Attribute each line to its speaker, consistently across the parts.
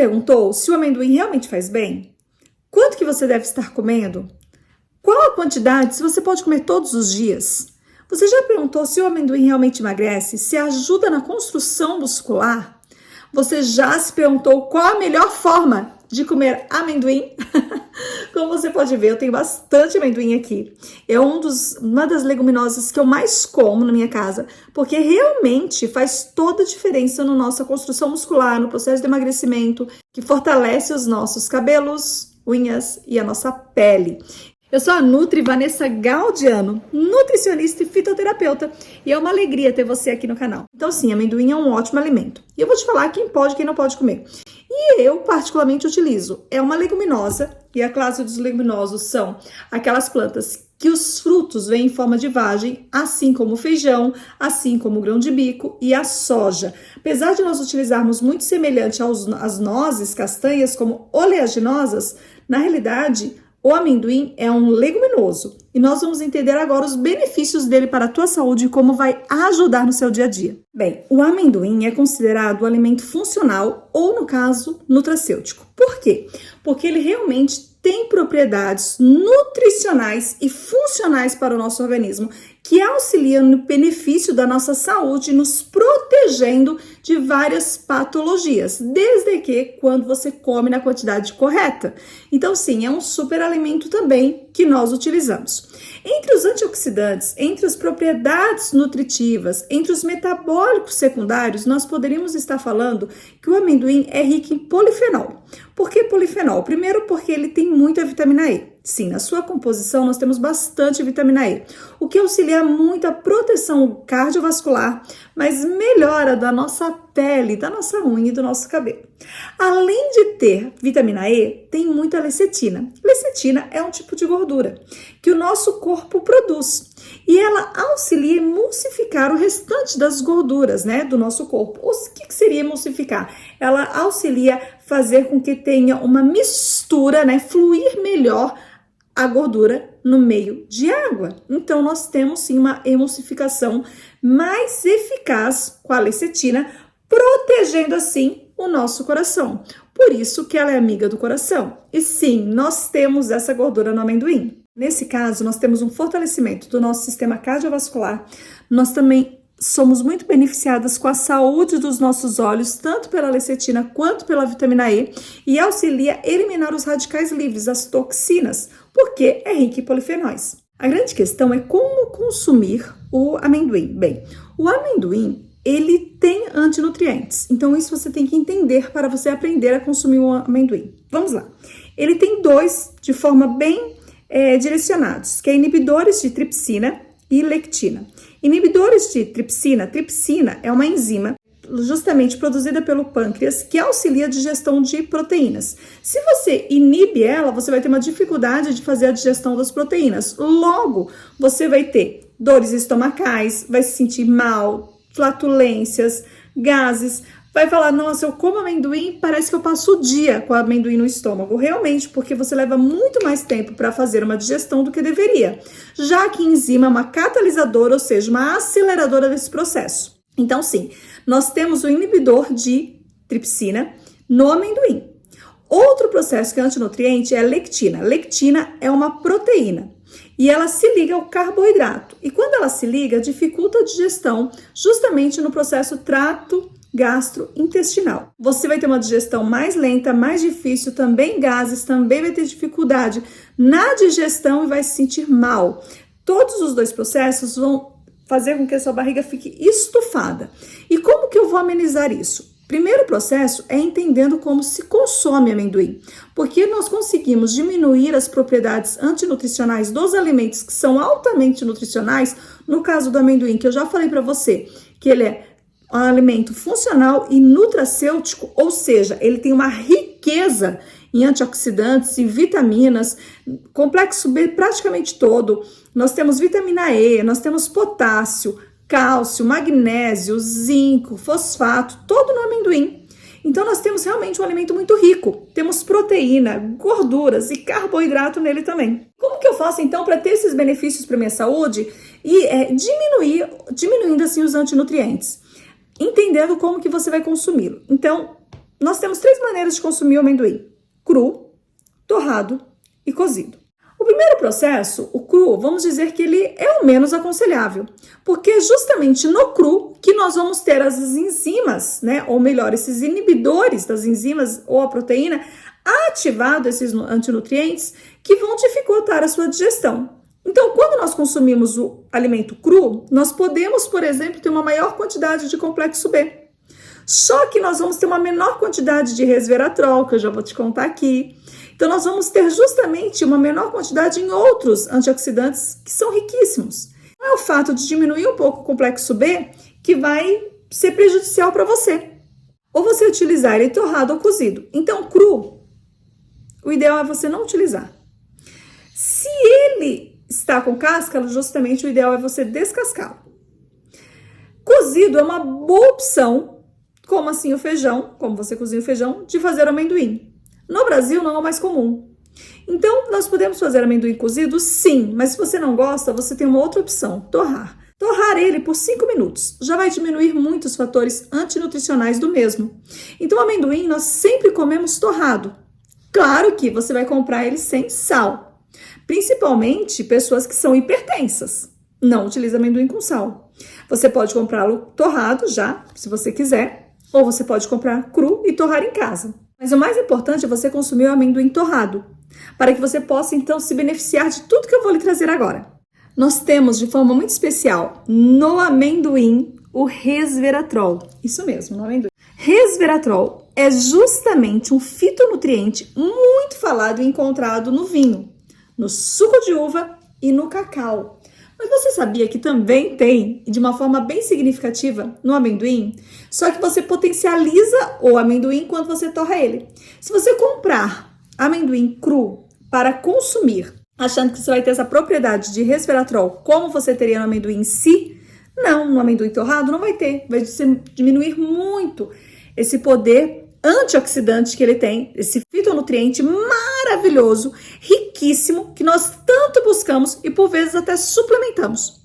Speaker 1: perguntou se o amendoim realmente faz bem? Quanto que você deve estar comendo? Qual a quantidade, se você pode comer todos os dias? Você já perguntou se o amendoim realmente emagrece? Se ajuda na construção muscular? Você já se perguntou qual a melhor forma de comer amendoim? Como você pode ver, eu tenho bastante amendoim aqui. É uma das leguminosas que eu mais como na minha casa, porque realmente faz toda a diferença na nossa construção muscular, no processo de emagrecimento, que fortalece os nossos cabelos, unhas e a nossa pele. Eu sou a Nutri Vanessa Galdiano, nutricionista e fitoterapeuta, e é uma alegria ter você aqui no canal. Então sim, amendoim é um ótimo alimento. E eu vou te falar quem pode e quem não pode comer. E eu particularmente utilizo. É uma leguminosa, e a classe dos leguminosos são aquelas plantas que os frutos vêm em forma de vagem, assim como o feijão, assim como o grão de bico e a soja. Apesar de nós utilizarmos muito semelhante às nozes, castanhas, como oleaginosas, na realidade, o amendoim é um leguminoso e nós vamos entender agora os benefícios dele para a tua saúde e como vai ajudar no seu dia a dia. Bem, o amendoim é considerado um alimento funcional ou, no caso, nutracêutico. Por quê? Porque ele realmente tem propriedades nutricionais e funcionais para o nosso organismo que auxiliam no benefício da nossa saúde, nos protegendo de várias patologias, desde que quando você come na quantidade correta. Então, sim, é um super alimento também que nós utilizamos. Entre os antioxidantes, entre as propriedades nutritivas, entre os metabólicos secundários, nós poderíamos estar falando que o amendoim é rico em polifenol. Por que polifenol? Primeiro, porque ele tem muita vitamina E. Sim, na sua composição nós temos bastante vitamina E, o que auxilia muito a proteção cardiovascular, mas melhora da nossa pele, da nossa unha e do nosso cabelo. Além de ter vitamina E, tem muita lecetina. Lecetina é um tipo de gordura que o nosso corpo produz e ela auxilia a emulsificar o restante das gorduras, do nosso corpo. O que seria emulsificar? Ela auxilia fazer com que tenha uma mistura, fluir melhor a gordura no meio de água. Então, nós temos sim uma emulsificação mais eficaz com a lecetina, protegendo assim o nosso coração. Por isso que ela é amiga do coração. E sim, nós temos essa gordura no amendoim. Nesse caso, nós temos um fortalecimento do nosso sistema cardiovascular. Nós também somos muito beneficiadas com a saúde dos nossos olhos, tanto pela lecetina quanto pela vitamina E auxilia a eliminar os radicais livres, as toxinas, porque é rico em polifenóis. A grande questão é como consumir o amendoim. Bem, o amendoim, ele tem antinutrientes, então isso você tem que entender para você aprender a consumir o amendoim. Vamos lá. Ele tem dois de forma bem direcionados, que é inibidores de tripsina e lectina. Inibidores de tripsina é uma enzima justamente produzida pelo pâncreas que auxilia a digestão de proteínas. Se você inibe ela, você vai ter uma dificuldade de fazer a digestão das proteínas. Logo, você vai ter dores estomacais, vai se sentir mal, flatulências, gases. Vai falar, nossa, eu como amendoim, parece que eu passo o dia com amendoim no estômago. Realmente, porque você leva muito mais tempo para fazer uma digestão do que deveria. Já que a enzima é uma catalisadora, ou seja, uma aceleradora desse processo. Então, sim, nós temos o inibidor de tripsina no amendoim. Outro processo que é antinutriente é a lectina. Lectina é uma proteína e ela se liga ao carboidrato. E quando ela se liga, dificulta a digestão justamente no processo trato gastrointestinal. Você vai ter uma digestão mais lenta, mais difícil, também gases, também vai ter dificuldade na digestão e vai se sentir mal. Todos os dois processos vão fazer com que a sua barriga fique estufada. E como que eu vou amenizar isso? Primeiro processo é entendendo como se consome amendoim, porque nós conseguimos diminuir as propriedades antinutricionais dos alimentos que são altamente nutricionais, no caso do amendoim, que eu já falei para você, que ele é um alimento funcional e nutracêutico, ou seja, ele tem uma riqueza em antioxidantes e vitaminas, complexo B praticamente todo. Nós temos vitamina E, nós temos potássio, cálcio, magnésio, zinco, fosfato, todo no amendoim. Então nós temos realmente um alimento muito rico. Temos proteína, gorduras e carboidrato nele também. Como que eu faço então para ter esses benefícios para minha saúde e diminuindo assim os antinutrientes? Entendendo como que você vai consumi-lo. Então, nós temos 3 maneiras de consumir o amendoim: cru, torrado e cozido. O primeiro processo, o cru, vamos dizer que ele é o menos aconselhável, porque é justamente no cru que nós vamos ter as enzimas, né? Ou melhor, esses inibidores das enzimas ou a proteína ativado esses antinutrientes que vão dificultar a sua digestão. Então, quando nós consumimos o alimento cru, nós podemos, por exemplo, ter uma maior quantidade de complexo B. Só que nós vamos ter uma menor quantidade de resveratrol, que eu já vou te contar aqui. Então, nós vamos ter justamente uma menor quantidade em outros antioxidantes que são riquíssimos. Não é o fato de diminuir um pouco o complexo B que vai ser prejudicial para você. Ou você utilizar ele torrado ou cozido. Então, cru, o ideal é você não utilizar. Se ele está com casca, justamente o ideal é você descascá-lo. Cozido é uma boa opção, como assim o feijão, como você cozinha o feijão, de fazer amendoim. No Brasil não é o mais comum. Então, nós podemos fazer amendoim cozido? Sim, mas se você não gosta, você tem uma outra opção, torrar. Torrar ele por 5 minutos já vai diminuir muito os fatores antinutricionais do mesmo. Então, o amendoim nós sempre comemos torrado. Claro que você vai comprar ele sem sal. Principalmente pessoas que são hipertensas. Não utiliza amendoim com sal. Você pode comprá-lo torrado já, se você quiser, ou você pode comprar cru e torrar em casa. Mas o mais importante é você consumir o amendoim torrado, para que você possa então se beneficiar de tudo que eu vou lhe trazer agora. Nós temos de forma muito especial no amendoim o resveratrol. Isso mesmo, no amendoim. Resveratrol é justamente um fitonutriente muito falado e encontrado no vinho, no suco de uva e no cacau. Mas você sabia que também tem, de uma forma bem significativa, no amendoim? Só que você potencializa o amendoim quando você torra ele. Se você comprar amendoim cru para consumir, achando que você vai ter essa propriedade de resveratrol, como você teria no amendoim em si, não, no amendoim torrado não vai ter. Vai diminuir muito esse poder antioxidante que ele tem, esse fitonutriente maravilhoso, riquíssimo, que nós tanto buscamos e por vezes até suplementamos.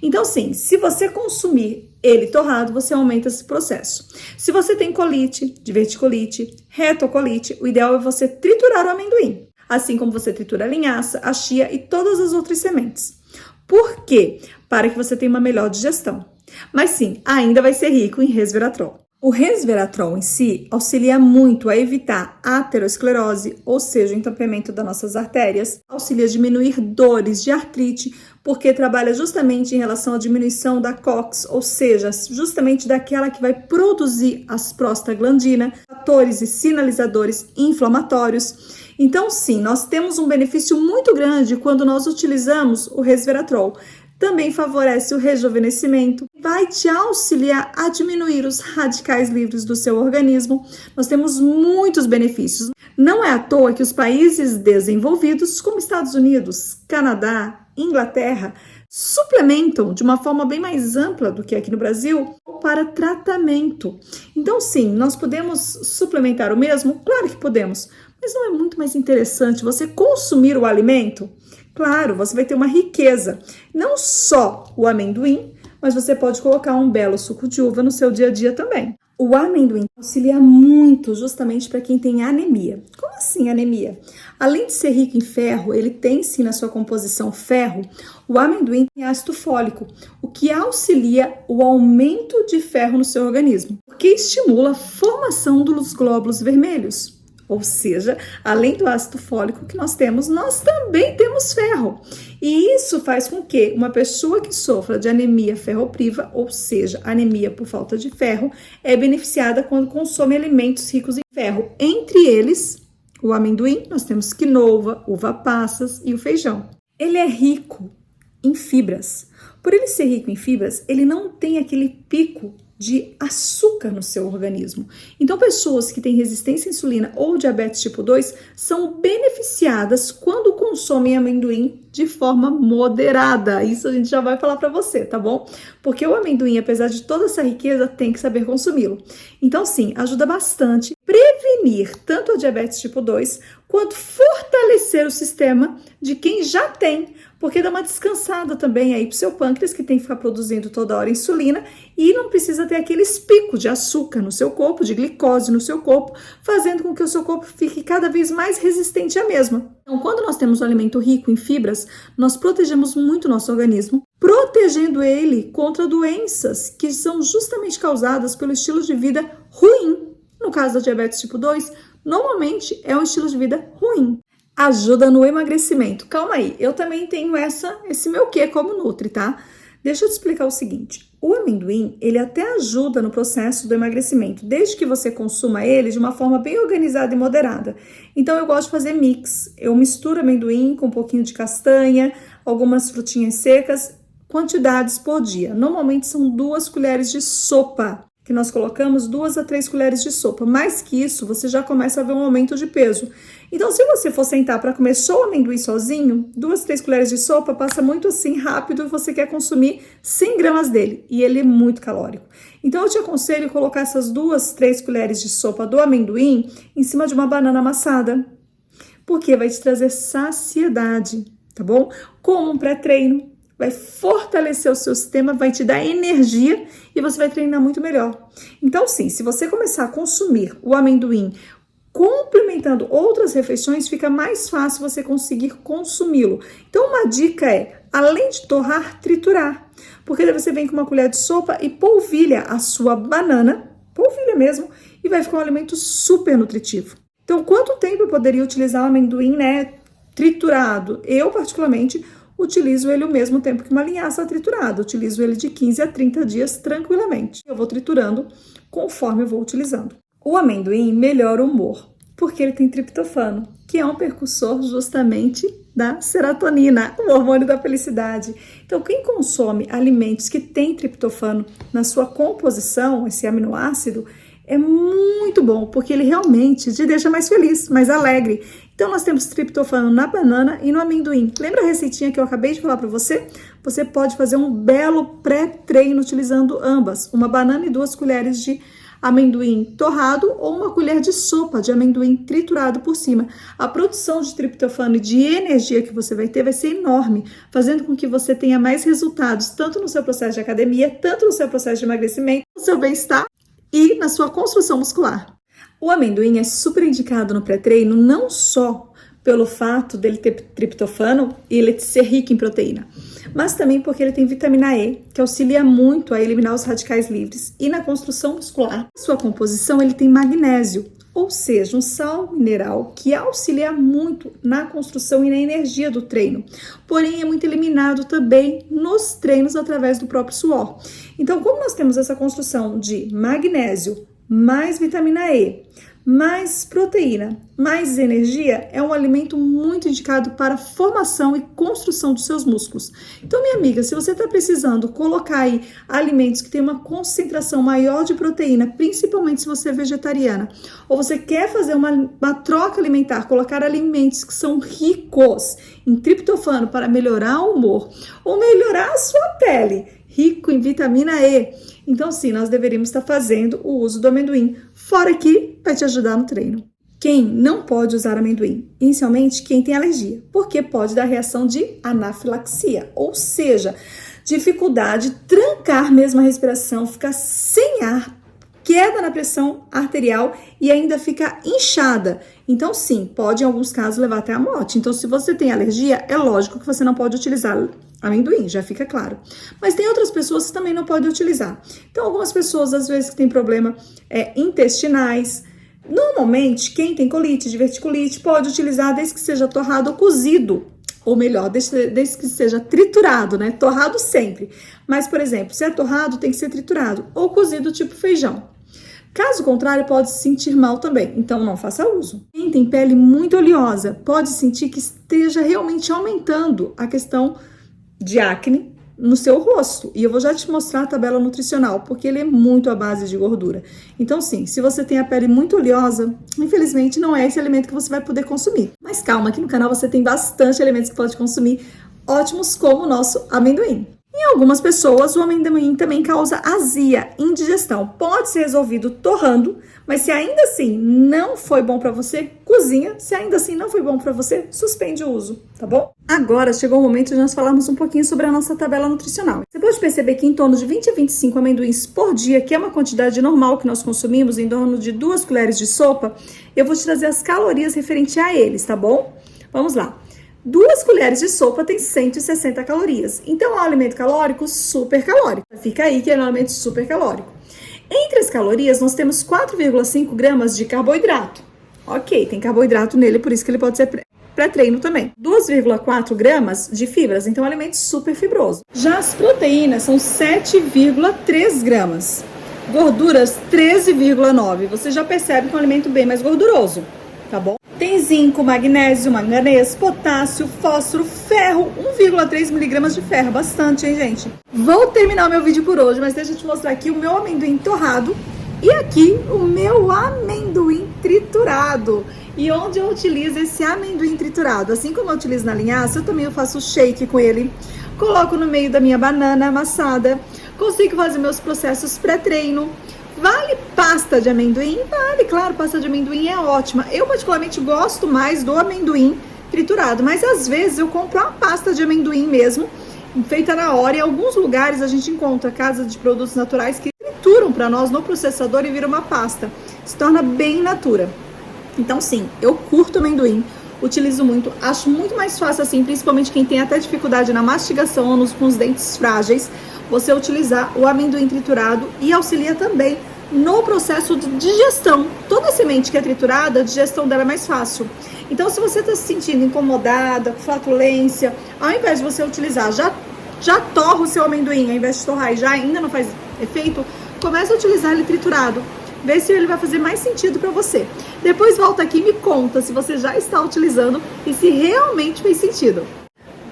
Speaker 1: Então sim, se você consumir ele torrado, você aumenta esse processo. Se você tem colite, diverticulite, retocolite, o ideal é você triturar o amendoim, assim como você tritura a linhaça, a chia e todas as outras sementes. Por quê? Para que você tenha uma melhor digestão. Mas sim, ainda vai ser rico em resveratrol. O resveratrol em si auxilia muito a evitar a aterosclerose, ou seja, o entupimento das nossas artérias, auxilia a diminuir dores de artrite, porque trabalha justamente em relação à diminuição da COX, ou seja, justamente daquela que vai produzir as prostaglandinas, fatores e sinalizadores inflamatórios. Então, sim, nós temos um benefício muito grande quando nós utilizamos o resveratrol. Também favorece o rejuvenescimento, vai te auxiliar a diminuir os radicais livres do seu organismo. Nós temos muitos benefícios. Não é à toa que os países desenvolvidos, como Estados Unidos, Canadá, Inglaterra, suplementam de uma forma bem mais ampla do que aqui no Brasil para tratamento. Então, sim, nós podemos suplementar o mesmo? Claro que podemos, mas não é muito mais interessante você consumir o alimento? Claro, você vai ter uma riqueza, não só o amendoim, mas você pode colocar um belo suco de uva no seu dia a dia também. O amendoim auxilia muito justamente para quem tem anemia. Como assim anemia? Além de ser rico em ferro, ele tem sim na sua composição ferro, o amendoim tem ácido fólico, o que auxilia o aumento de ferro no seu organismo, porque estimula a formação dos glóbulos vermelhos. Ou seja, além do ácido fólico que nós também temos ferro. E isso faz com que uma pessoa que sofra de anemia ferropriva, ou seja, anemia por falta de ferro, é beneficiada quando consome alimentos ricos em ferro. Entre eles, o amendoim, nós temos quinoa, uva passas e o feijão. Ele é rico em fibras. Por ele ser rico em fibras, ele não tem aquele pico de açúcar no seu organismo. Então, pessoas que têm resistência à insulina ou diabetes tipo 2 são beneficiadas quando consomem amendoim de forma moderada. Isso a gente já vai falar para você, tá bom? Porque o amendoim, apesar de toda essa riqueza, tem que saber consumi-lo. Então, sim, ajuda bastante a prevenir prevenir tanto a diabetes tipo 2, quanto fortalecer o sistema de quem já tem, porque dá uma descansada também aí pro seu pâncreas, que tem que ficar produzindo toda hora insulina, e não precisa ter aqueles picos de açúcar no seu corpo, de glicose no seu corpo, fazendo com que o seu corpo fique cada vez mais resistente à mesma. Então, quando nós temos um alimento rico em fibras, nós protegemos muito o nosso organismo, protegendo ele contra doenças que são justamente causadas pelo estilo de vida ruim. No caso da diabetes tipo 2, normalmente é um estilo de vida ruim. Ajuda no emagrecimento. Calma aí, eu também tenho esse meu quê como nutri, tá? Deixa eu te explicar o seguinte. O amendoim, ele até ajuda no processo do emagrecimento, desde que você consuma ele de uma forma bem organizada e moderada. Então, eu gosto de fazer mix. Eu misturo amendoim com um pouquinho de castanha, algumas frutinhas secas, quantidades por dia. Normalmente são 2 colheres de sopa, que nós colocamos 2 a 3 colheres de sopa. Mais que isso, você já começa a ver um aumento de peso. Então, se você for sentar para comer só o amendoim sozinho, 2, 3 colheres de sopa passa muito assim rápido e você quer consumir 100 gramas dele. E ele é muito calórico. Então, eu te aconselho colocar essas 2, 3 colheres de sopa do amendoim em cima de uma banana amassada, porque vai te trazer saciedade, tá bom? Como um pré-treino. Vai fortalecer o seu sistema, vai te dar energia e você vai treinar muito melhor. Então, sim, se você começar a consumir o amendoim complementando outras refeições, fica mais fácil você conseguir consumi-lo. Então, uma dica é, além de torrar, triturar. Porque daí você vem com uma colher de sopa e polvilha a sua banana, polvilha mesmo, e vai ficar um alimento super nutritivo. Então, quanto tempo eu poderia utilizar o amendoim, triturado? Eu, particularmente, utilizo ele o mesmo tempo que uma linhaça triturada. Utilizo ele de 15 a 30 dias tranquilamente. Eu vou triturando conforme eu vou utilizando. O amendoim melhora o humor, porque ele tem triptofano, que é um precursor justamente da serotonina, o hormônio da felicidade. Então, quem consome alimentos que têm triptofano na sua composição, esse aminoácido, é muito bom, porque ele realmente te deixa mais feliz, mais alegre. Então, nós temos triptofano na banana e no amendoim. Lembra a receitinha que eu acabei de falar para você? Você pode fazer um belo pré-treino utilizando ambas. Uma banana e 2 colheres de amendoim torrado ou uma colher de sopa de amendoim triturado por cima. A produção de triptofano e de energia que você vai ter vai ser enorme, fazendo com que você tenha mais resultados, tanto no seu processo de academia, tanto no seu processo de emagrecimento, no seu bem-estar e na sua construção muscular. O amendoim é super indicado no pré-treino não só pelo fato dele ter triptofano e ele ser rico em proteína, mas também porque ele tem vitamina E, que auxilia muito a eliminar os radicais livres. E na construção muscular, sua composição, ele tem magnésio, ou seja, um sal mineral que auxilia muito na construção e na energia do treino. Porém, é muito eliminado também nos treinos através do próprio suor. Então, como nós temos essa construção de magnésio, mais vitamina E, mais proteína, mais energia, é um alimento muito indicado para a formação e construção dos seus músculos. Então, minha amiga, se você está precisando colocar aí alimentos que têm uma concentração maior de proteína, principalmente se você é vegetariana, ou você quer fazer uma troca alimentar, colocar alimentos que são ricos em triptofano para melhorar o humor, ou melhorar a sua pele, rico em vitamina E, então sim, nós deveríamos estar fazendo o uso do amendoim, fora que vai te ajudar no treino. Quem não pode usar amendoim? Inicialmente, quem tem alergia, porque pode dar reação de anafilaxia, ou seja, dificuldade, trancar mesmo a respiração, ficar sem ar, queda na pressão arterial e ainda ficar inchada. Então sim, pode em alguns casos levar até a morte. Então se você tem alergia, é lógico que você não pode utilizar amendoim, já fica claro. Mas tem outras pessoas que também não podem utilizar. Então algumas pessoas às vezes que têm problema intestinais. Normalmente quem tem colite, diverticulite, pode utilizar desde que seja torrado ou cozido. Ou melhor, desde que seja triturado, né? Torrado sempre. Mas, por exemplo, se é torrado, tem que ser triturado. Ou cozido tipo feijão. Caso contrário, pode se sentir mal também, então não faça uso. Quem tem pele muito oleosa pode sentir que esteja realmente aumentando a questão de acne no seu rosto. E eu vou já te mostrar a tabela nutricional, porque ele é muito à base de gordura. Então sim, se você tem a pele muito oleosa, infelizmente não é esse alimento que você vai poder consumir. Mas calma, aqui no canal você tem bastante alimentos que pode consumir, ótimos como o nosso amendoim. Em algumas pessoas, o amendoim também causa azia, indigestão. Pode ser resolvido torrando, mas se ainda assim não foi bom para você, cozinha. Se ainda assim não foi bom para você, suspende o uso, tá bom? Agora chegou o momento de nós falarmos um pouquinho sobre a nossa tabela nutricional. Você pode perceber que em torno de 20 a 25 amendoins por dia, que é uma quantidade normal que nós consumimos, em torno de 2 colheres de sopa, eu vou te trazer as calorias referentes a eles, tá bom? Vamos lá. 2 colheres de sopa tem 160 calorias. Então, é um alimento calórico super calórico. Fica aí que é um alimento super calórico. Entre as calorias, nós temos 4,5 gramas de carboidrato. Ok, tem carboidrato nele, por isso que ele pode ser pré-treino também. 2,4 gramas de fibras, então é um alimento super fibroso. Já as proteínas são 7,3 gramas. Gorduras, 13,9. Você já percebe que é um alimento bem mais gorduroso, tá bom? Tem zinco, magnésio, manganês, potássio, fósforo, ferro, 1,3 miligramas de ferro. Bastante, hein, gente? Vou terminar o meu vídeo por hoje, mas deixa eu te mostrar aqui o meu amendoim torrado e aqui o meu amendoim triturado. E onde eu utilizo esse amendoim triturado? Assim como eu utilizo na linhaça, eu também faço shake com ele. Coloco no meio da minha banana amassada. Consigo fazer meus processos pré-treino. Vale pasta de amendoim? Vale, claro, pasta de amendoim é ótima. Eu particularmente gosto mais do amendoim triturado, mas às vezes eu compro uma pasta de amendoim mesmo, feita na hora. Em alguns lugares a gente encontra casas de produtos naturais que trituram para nós no processador e vira uma pasta. Se torna bem natura. Então sim, eu curto amendoim, utilizo muito, acho muito mais fácil assim, principalmente quem tem até dificuldade na mastigação ou com os dentes frágeis, você utilizar o amendoim triturado e auxilia também no processo de digestão. Toda semente que é triturada, a digestão dela é mais fácil. Então, se você está se sentindo incomodada, com flatulência, ao invés de você utilizar, já torra o seu amendoim, ao invés de torrar e já ainda não faz efeito, comece a utilizar ele triturado. Vê se ele vai fazer mais sentido para você. Depois volta aqui e me conta se você já está utilizando e se realmente fez sentido.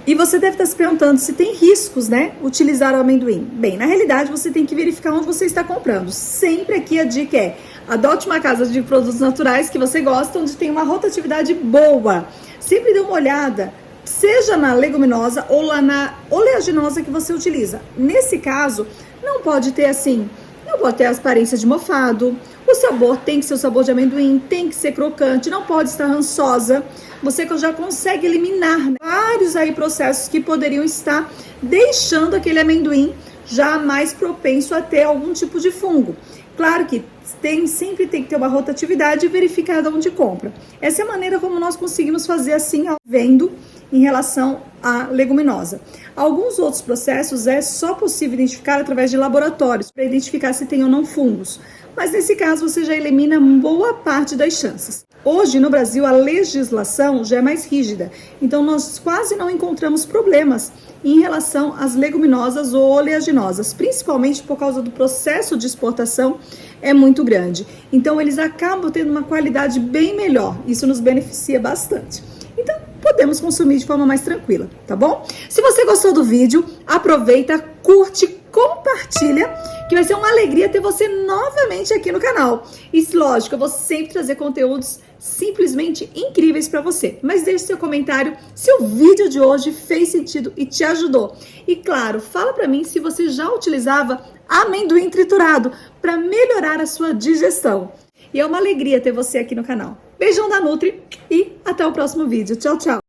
Speaker 1: E você deve estar se perguntando se tem riscos, né, utilizar o amendoim. Bem, na realidade você tem que verificar onde você está comprando. Sempre aqui a dica é, adote uma casa de produtos naturais que você gosta, onde tem uma rotatividade boa. Sempre dê uma olhada, seja na leguminosa ou lá na oleaginosa que você utiliza. Nesse caso, não pode ter assim, não pode ter a aparência de mofado, o sabor tem que ser o sabor de amendoim, tem que ser crocante, não pode estar rançosa. Você já consegue eliminar, né, vários aí processos que poderiam estar deixando aquele amendoim já mais propenso a ter algum tipo de fungo. Claro que sempre tem que ter uma rotatividade verificada onde compra. Essa é a maneira como nós conseguimos fazer assim, vendo em relação à leguminosa. Alguns outros processos é só possível identificar através de laboratórios, para identificar se tem ou não fungos. Mas nesse caso você já elimina boa parte das chances. Hoje no Brasil a legislação já é mais rígida, então nós quase não encontramos problemas em relação às leguminosas ou oleaginosas, principalmente por causa do processo de exportação é muito grande. Então eles acabam tendo uma qualidade bem melhor, isso nos beneficia bastante. Então podemos consumir de forma mais tranquila, tá bom? Se você gostou do vídeo, aproveita, curte, compartilha, que vai ser uma alegria ter você novamente aqui no canal. E lógico, eu vou sempre trazer conteúdos simplesmente incríveis para você. Mas deixe seu comentário se o vídeo de hoje fez sentido e te ajudou. E claro, fala para mim se você já utilizava amendoim triturado para melhorar a sua digestão. E é uma alegria ter você aqui no canal. Beijão da Nutri e até o próximo vídeo. Tchau, tchau!